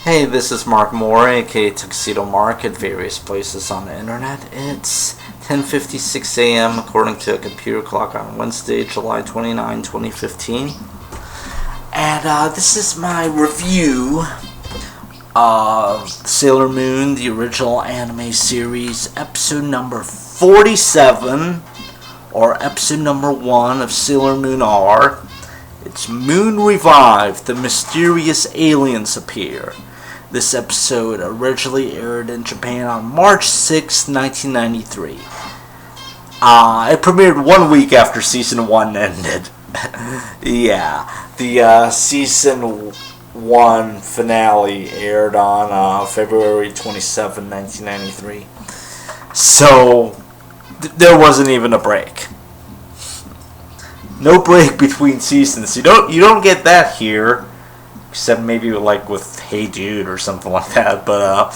Hey, this is Mark Moore, aka Tuxedo Mark, at various places on the internet. It's 10:56 a.m. according to a computer clock on Wednesday, July 29, 2015. And this is my review of Sailor Moon, the original anime series, episode number 47, or episode number 1 of Sailor Moon R. It's Moon Revived, the mysterious aliens appear. This episode originally aired in Japan on March 6, 1993. It premiered 1 week after Season 1 ended. Yeah, the Season 1 finale aired on February 27, 1993. So, there wasn't even a break. No break between seasons. You don't get that here. Except maybe like with Hey Dude or something like that, but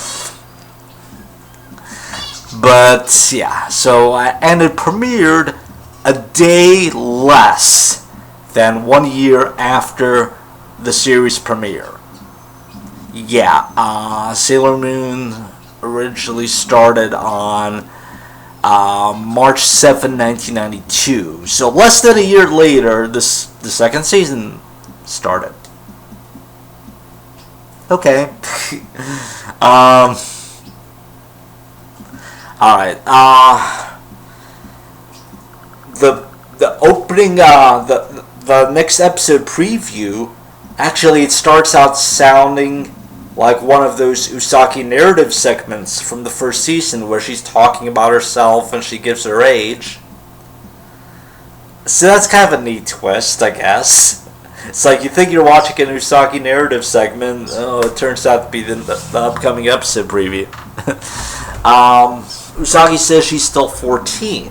yeah. So and it premiered a day less than 1 year after the series premiere. Yeah, Sailor Moon originally started on March 7, 1992. So less than a year later, the second season started. Okay. Alright. The opening, the next episode preview, actually it starts out sounding like one of those Usagi narrative segments from the first season where she's talking about herself and she gives her age. So that's kind of a neat twist, I guess. It's like you think you're watching an Usagi narrative segment. Oh, it turns out to be the upcoming episode preview. Usagi says she's still 14,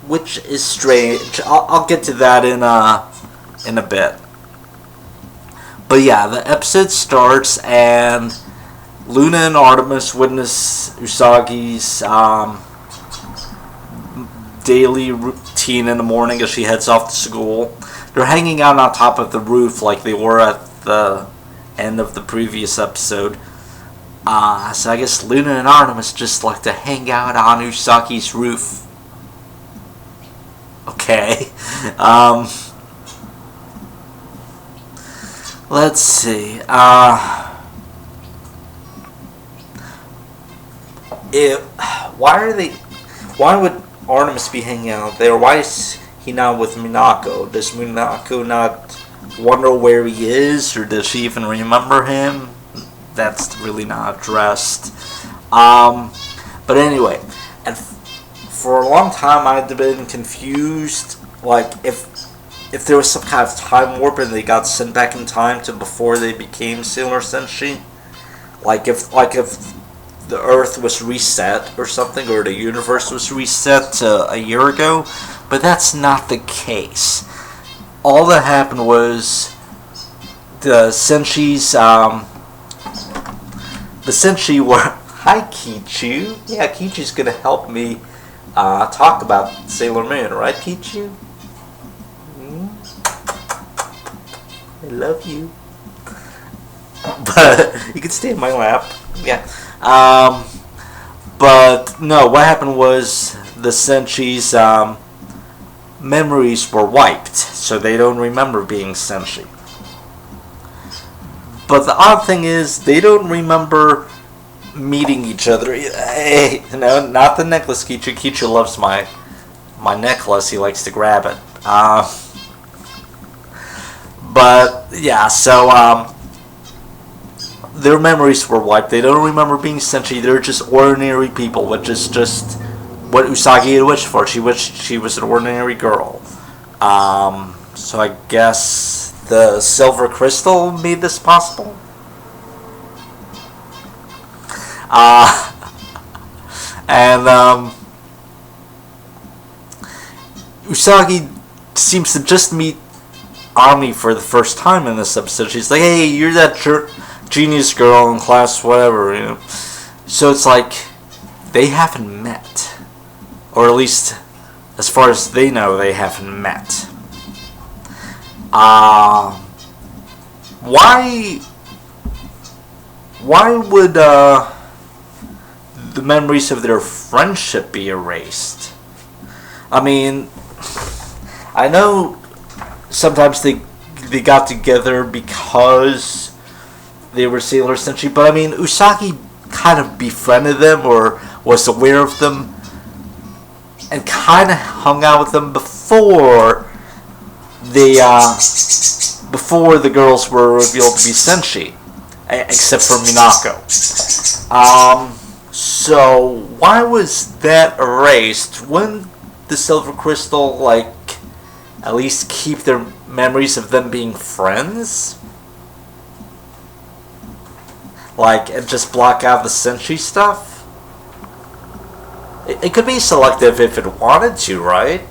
which is strange. I'll get to that in a bit. But yeah, the episode starts and Luna and Artemis witness Usagi's daily routine in the morning as she heads off to school. They're hanging out on top of the roof like they were at the end of the previous episode. So I guess Luna and Artemis just like to hang out on Usagi's roof. Okay. Let's see. Why would Artemis be hanging out there? Why is he not with Minako? Does Minako not wonder where he is, or does she even remember him? That's really not addressed. But anyway, and for a long time I'd been confused, like if there was some kind of time warp and they got sent back in time to before they became Sailor Senshi, like if the Earth was reset or something, or the universe was reset a year ago, but that's not the case. All that happened was the Senshis were... Hi, Kiciu. Yeah, Kichiu's gonna help me talk about Sailor Moon, right, Kiciu? I love you. But you can stay in my lap. Yeah. But no, what happened was the Senshi's memories were wiped, so they don't remember being Senshi. But the odd thing is, they don't remember meeting each other. Hey, no, not the necklace, Kiciu. Kiciu loves my necklace. He likes to grab it. But yeah, so their memories were wiped. They don't remember being Senshi. They're just ordinary people, which is just what Usagi had wished for. She wished she was an ordinary girl. So I guess the silver crystal made this possible. And Usagi seems to just meet Ami for the first time in this episode. She's like, "Hey, you're that genius girl in class, whatever, you know." So it's like they haven't met, or at least as far as they know, they haven't met. why would the memories of their friendship be erased? I mean, I know sometimes they got together because they were Sailor Senshi, but I mean, Usagi kind of befriended them or was aware of them and kind of hung out with them before the girls were revealed to be Senshi, except for Minako. So why was that erased? Wouldn't the Silver Crystal, like, at least keep their memories of them being friends? Like, and just block out the Senshi stuff? It could be selective if it wanted to, right?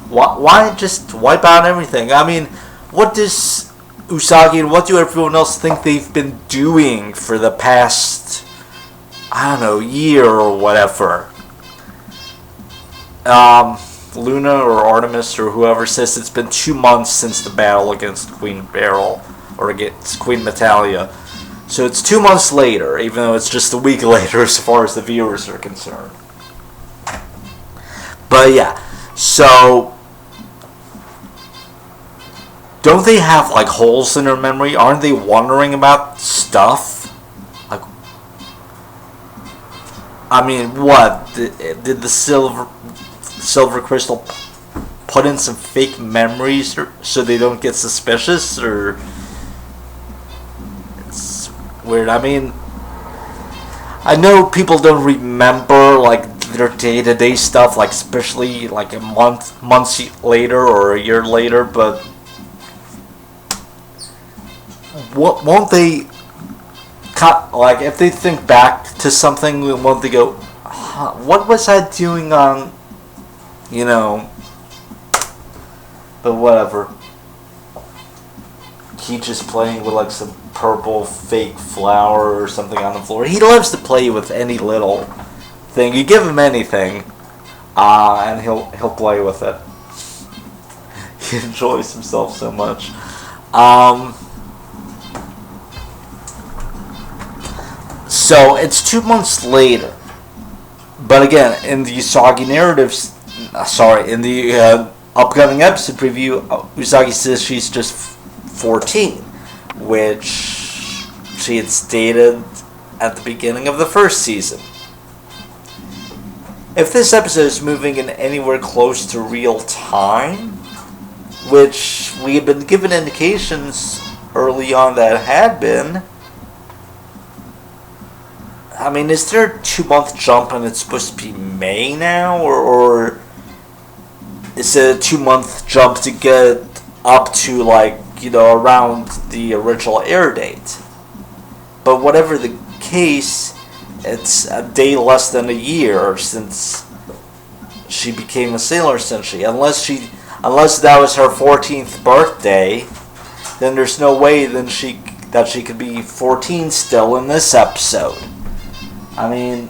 Why just wipe out everything? I mean, what does Usagi and what do everyone else think they've been doing for the past, I don't know, year or whatever? Luna or Artemis or whoever says it's been 2 months since the battle against Queen Beryl, or against Queen Metalia. So it's 2 months later, even though it's just a week later as far as the viewers are concerned. But yeah, so don't they have like holes in their memory? Aren't they wondering about stuff? Like, I mean, what did the silver crystal put in some fake memories so they don't get suspicious? Or it's weird. I mean, I know people don't remember like their day-to-day stuff, like especially like months later or a year later, but won't they like if they think back to something, won't they go, what was I doing on, you know? But whatever. He just playing with like some purple fake flower or something on the floor. He loves to play with any little thing. You give him anything, and he'll play with it. He enjoys himself so much. So it's 2 months later, but again, in the Usagi narratives, in the upcoming episode preview, Usagi says she's just 14, which she had stated at the beginning of the first season. If this episode is moving in anywhere close to real time, which we had been given indications early on that it had been, I mean, is there a 2 month jump and it's supposed to be May now? Or is it a 2 month jump to get up to, like, you know, around the original air date? But whatever the case, it's a day less than a year since she became a Sailor Senshi. Unless that was her 14th birthday, then there's no way that she could be 14 still in this episode. I mean,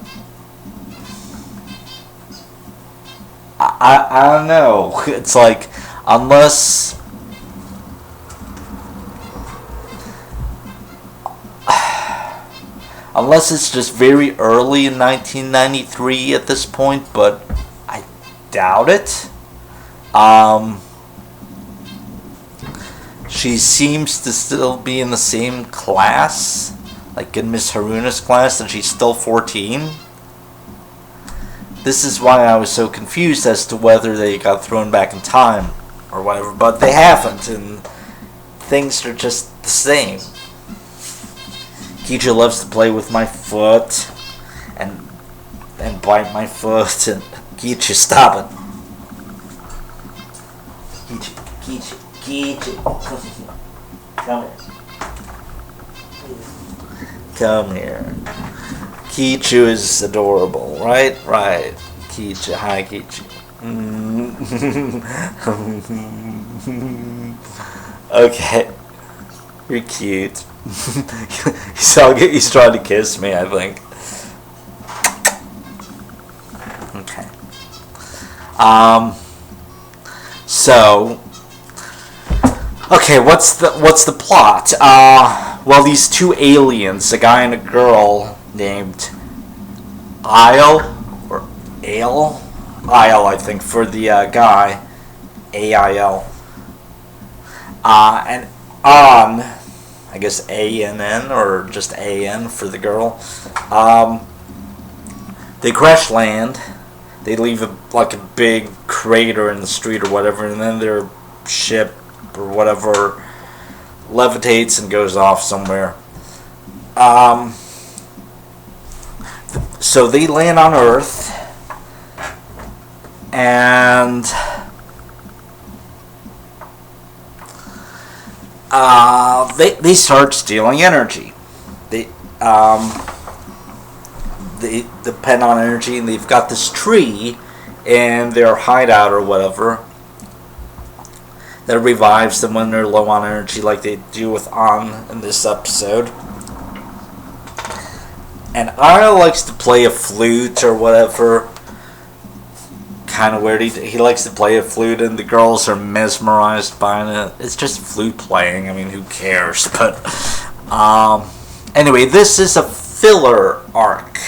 I don't know. It's like, unless it's just very early in 1993 at this point, but I doubt it. She seems to still be in the same class, like in Miss Haruna's class, and she's still 14. This is why I was so confused as to whether they got thrown back in time or whatever, but they haven't, and things are just the same. Kiciu loves to play with my foot and bite my foot, and Kiciu, stop it. Kiciu, come here. Come here. Kiciu is adorable, right? Right. Kiciu, hi Kiciu. Okay. You're cute. He's trying to kiss me, I think. Okay. So, Okay, what's the plot? Well, these two aliens, a guy and a girl named Isle or Ale, Isle, I think, for the guy, AIL, and On, I guess ANN or just AN for the girl. They crash land. They leave like a big crater in the street or whatever, and then their ship or whatever levitates and goes off somewhere. So they land on Earth, and they start stealing energy. They depend on energy, and they've got this tree in their hideout or whatever that revives them when they're low on energy, like they do with On in this episode. And Ira likes to play a flute or whatever. Kind of weird. He likes to play a flute, and the girls are mesmerized by it. It's just flute playing. I mean, who cares? But anyway, this is a filler arc.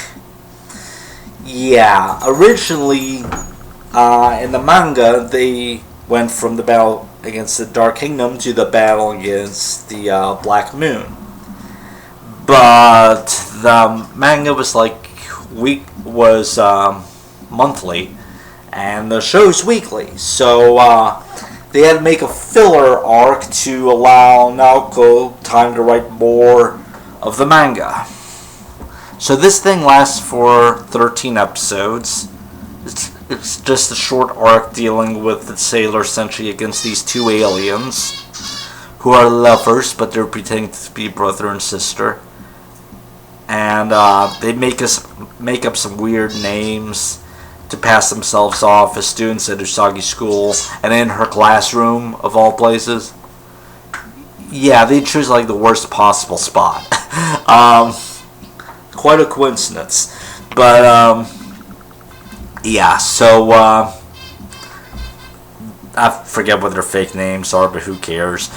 Yeah, originally in the manga, they went from the battle against the Dark Kingdom to the battle against the Black Moon. But the manga was monthly, and the show's weekly. So they had to make a filler arc to allow Naoko time to write more of the manga. So this thing lasts for 13 episodes. It's just a short arc dealing with the sailor essentially against these two aliens who are lovers, but they're pretending to be brother and sister. And they make up some weird names to pass themselves off as students at Usagi School, and in her classroom of all places. Yeah, they choose like the worst possible spot. Quite a coincidence. But yeah, so I forget what their fake names are, but who cares?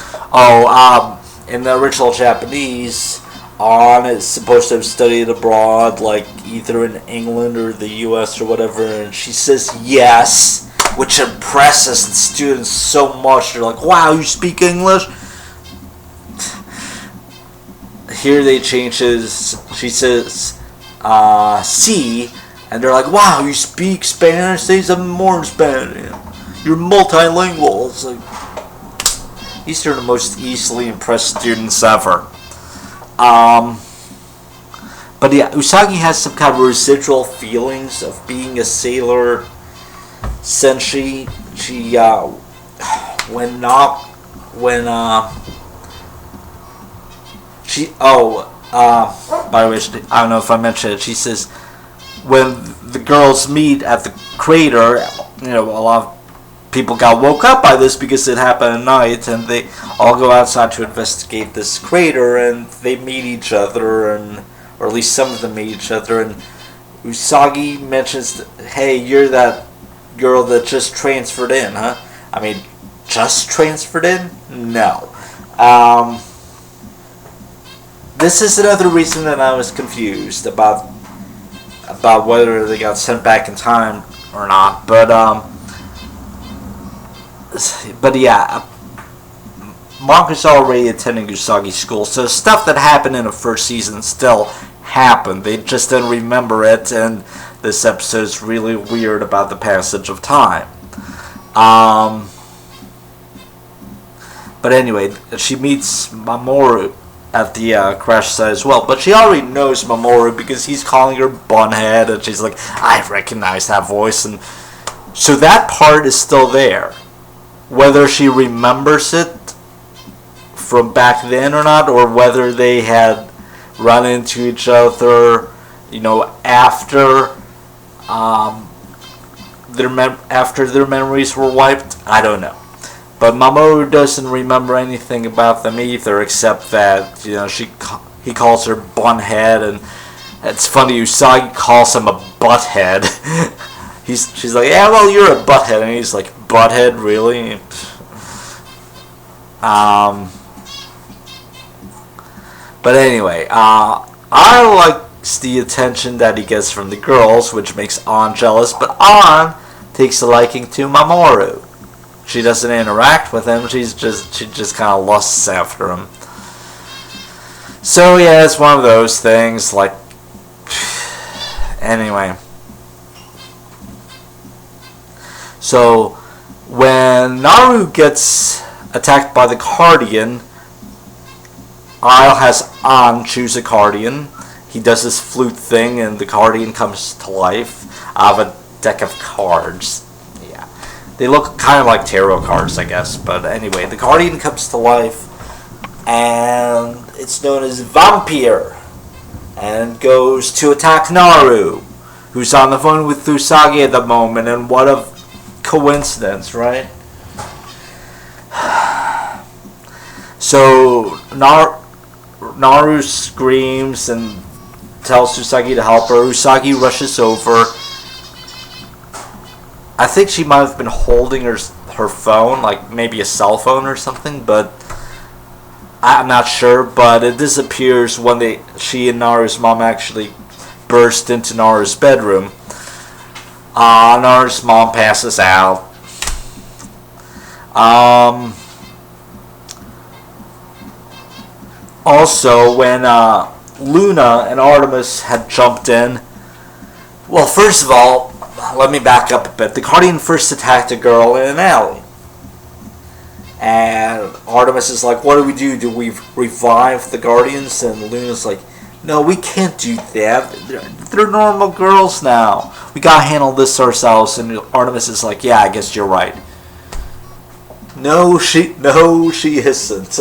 In the original Japanese, On is supposed to have studied abroad, like either in England or the US or whatever, and she says yes, which impresses the students so much. They're like, wow, you speak English? Here they change she says C, and they're like, wow, you speak Spanish? Say something more in Spanish. You're multilingual. It's like, these are the most easily impressed students ever. But yeah, Usagi has some kind of residual feelings of being a sailor since she by the way, I don't know if I mentioned it, she says when the girls meet at the crater, a lot of people got woke up by this because it happened at night, and they all go outside to investigate this crater, and they meet each other, or at least some of them meet each other, and Usagi mentions, hey, you're that girl that just transferred in, huh? I mean, just transferred in? No. This is another reason that I was confused about whether they got sent back in time or not, but yeah, Marco's already attending Usagi School, so stuff that happened in the first season still happened. They just didn't remember it, and this episode is really weird about the passage of time. But anyway, she meets Mamoru at the crash site as well, but she already knows Mamoru because he's calling her Bunhead, and she's like, I recognize that voice, and so that part is still there. Whether she remembers it from back then or not, or whether they had run into each other, after their memories were wiped, I don't know. But Mamoru doesn't remember anything about them either, except that he calls her Bunhead, and it's funny. Usagi calls him a butthead. She's like, yeah, well, you're a butthead, and he's like, butthead, really? Um, but anyway, I likes the attention that he gets from the girls, which makes An jealous, but An takes a liking to Mamoru. She doesn't interact with him, she just kind of lusts after him. So yeah, it's one of those things, like, anyway. So, when Naru gets attacked by the Guardian, Isle has An choose a Guardian. He does this flute thing and the Guardian comes to life out of a deck of cards. Yeah. They look kind of like tarot cards, I guess. But anyway, the Guardian comes to life and it's known as Vampire and goes to attack Naru, who's on the phone with Usagi at the moment, and what a coincidence, right? So Naru screams and tells Usagi to help her. Usagi rushes over. I think she might have been holding her phone, like maybe a cell phone or something, but I'm not sure. But it disappears when she and Naru's mom actually burst into Naru's bedroom. Naru's mom passes out. Also, when Luna and Artemis had jumped in, well, first of all, let me back up a bit. The Guardian first attacked a girl in an alley. And Artemis is like, what do we do? Do we revive the Guardians? And Luna's like, no, we can't do that. They're normal girls now. We gotta handle this ourselves. And Artemis is like, yeah, I guess you're right. No, she isn't.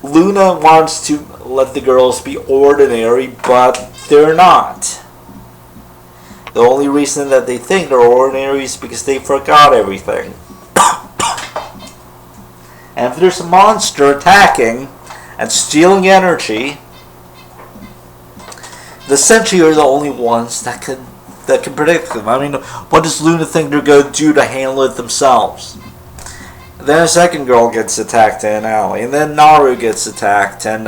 Luna wants to let the girls be ordinary, but they're not. The only reason that they think they're ordinary is because they forgot everything. And if there's a monster attacking and stealing energy, the Sentry are the only ones that can predict them. I mean, what does Luna think they're going to do to handle it themselves? Then a second girl gets attacked in an alley, and then Naru gets attacked, and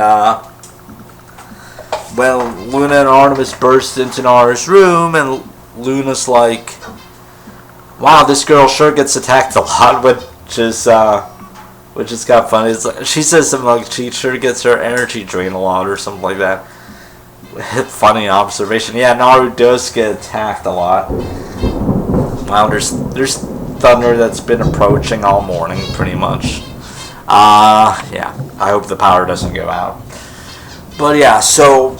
well, Luna and Artemis burst into Naru's room, and Luna's like, wow, this girl sure gets attacked a lot, which is kind of funny. It's like, she says something like she sure gets her energy drained a lot or something like that. Funny observation. Yeah, Naru does get attacked a lot. Wow, there's thunder that's been approaching all morning, pretty much. Yeah, I hope the power doesn't go out. But yeah, so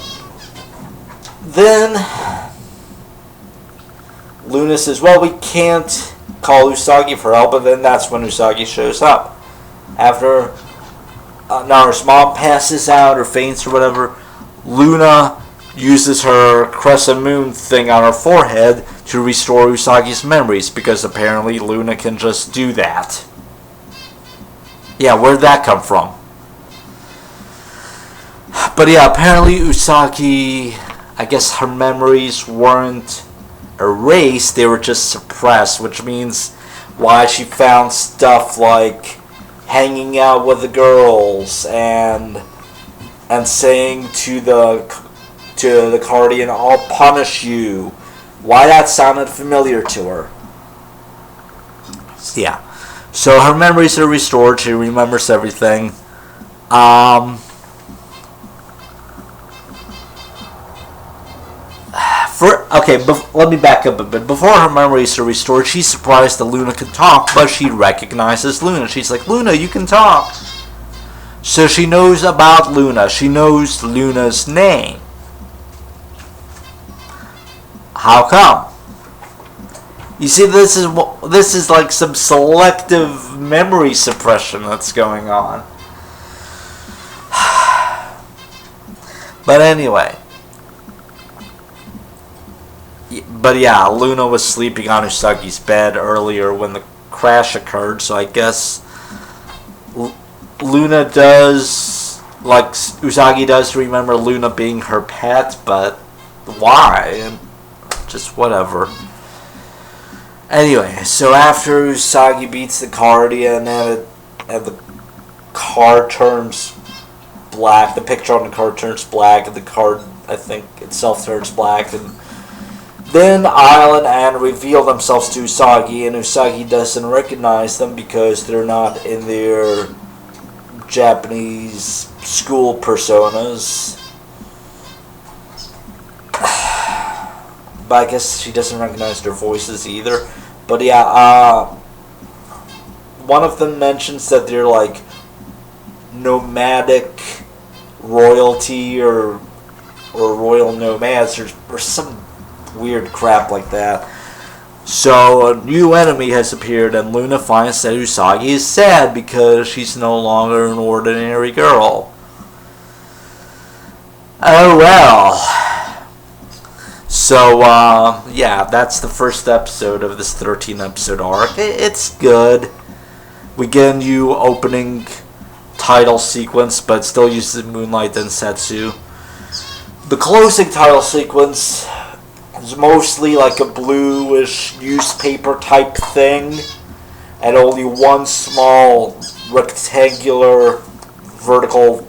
then Luna says, well, we can't call Usagi for help, and then that's when Usagi shows up. After Naru's mom passes out or faints or whatever, Luna uses her crescent moon thing on her forehead to restore Usagi's memories, because apparently Luna can just do that. Yeah, where'd that come from? But yeah, apparently Usagi, I guess her memories weren't erased, they were just suppressed, which means why she found stuff like hanging out with the girls and saying to the Guardian, I'll punish you. Why that sounded familiar to her. Yeah. So her memories are restored. She remembers everything. Let me back up a bit. Before her memories are restored, she's surprised that Luna can talk, but she recognizes Luna. She's like, Luna, you can talk. So she knows about Luna. She knows Luna's name. How come? You see, this is like some selective memory suppression that's going on. But anyway. But yeah, Luna was sleeping on Usagi's bed earlier when the crash occurred, so I guess Luna does, like Usagi does, remember Luna being her pet, but why? And just whatever. Anyway, so after Usagi beats the Guardian and and the card turns black. The picture on the card turns black, and the card, I think, itself turns black. And then Isle and Anne reveal themselves to Usagi, and Usagi doesn't recognize them because they're not in their Japanese school personas. But I guess she doesn't recognize their voices either. But yeah, one of them mentions that they're like nomadic royalty or royal nomads or some weird crap like that. So a new enemy has appeared, and Luna finds that Usagi is sad because she's no longer an ordinary girl. Oh well. So, yeah, that's the first episode of this 13-episode arc. It's good. We get a new opening title sequence, but still uses Moonlight Densetsu. The closing title sequence is mostly like a bluish newspaper type thing, and only one small rectangular vertical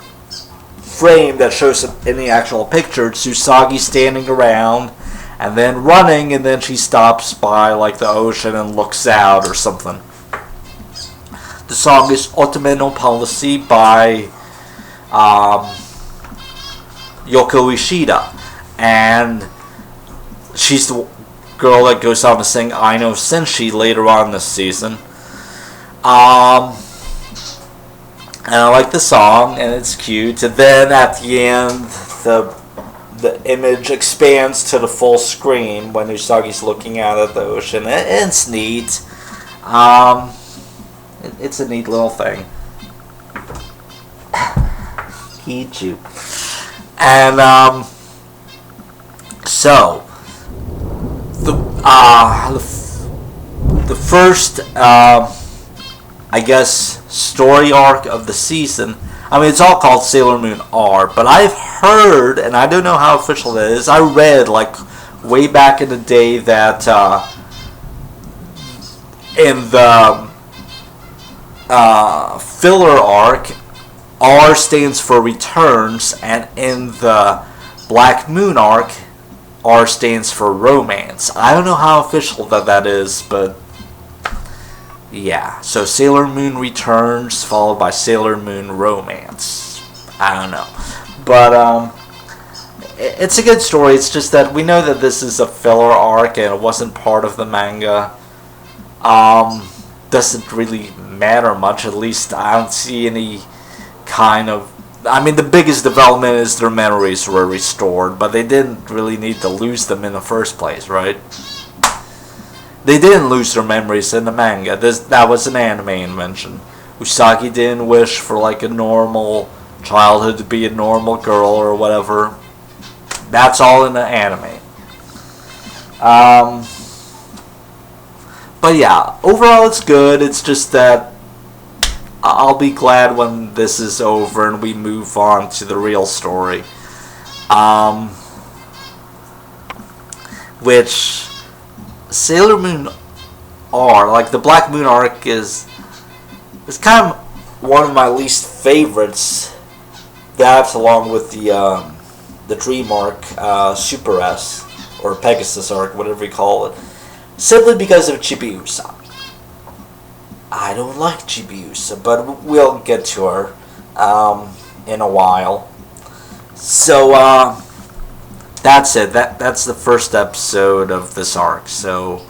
frame that shows any actual picture. It's Usagi standing around and then running, and then she stops by like the ocean and looks out or something. The song is Otome no Policy by Yoko Ishida, and she's the girl that goes on to sing I Know Senshi later on this season. And I like the song, and it's cute. And then at the end, the image expands to the full screen when Usagi's looking out at the ocean. It's neat. It's a neat little thing. Kiciu. And so the first I guess story arc of the season. I mean, it's all called Sailor Moon R, but I've heard, and I don't know how official that is, I read, like, way back in the day that in the filler arc, R stands for returns, and in the Black Moon arc, R stands for romance. I don't know how official that is, but yeah, so Sailor Moon Returns followed by Sailor Moon Romance. I don't know. But, it's a good story. It's just that we know that this is a filler arc and it wasn't part of the manga. Doesn't really matter much. At least I don't see any kind of... I mean, the biggest development is their memories were restored, but they didn't really need to lose them in the first place, right? They didn't lose their memories in the manga. That was an anime invention. Usagi didn't wish for like a normal childhood to be a normal girl or whatever. That's all in the anime. But yeah, overall it's good. It's just that I'll be glad when this is over and we move on to the real story. Which... Sailor Moon R, like the Black Moon arc, is kind of one of my least favorites. That, along with the Dream arc, Super S, or Pegasus arc, whatever you call it, simply because of Chibiusa. I don't like Chibiusa, but we'll get to her in a while. So, that's it. That's the first episode of this arc. So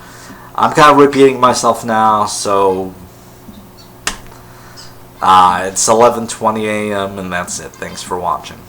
I'm kind of repeating myself now. So it's 11:20 a.m. and that's it. Thanks for watching.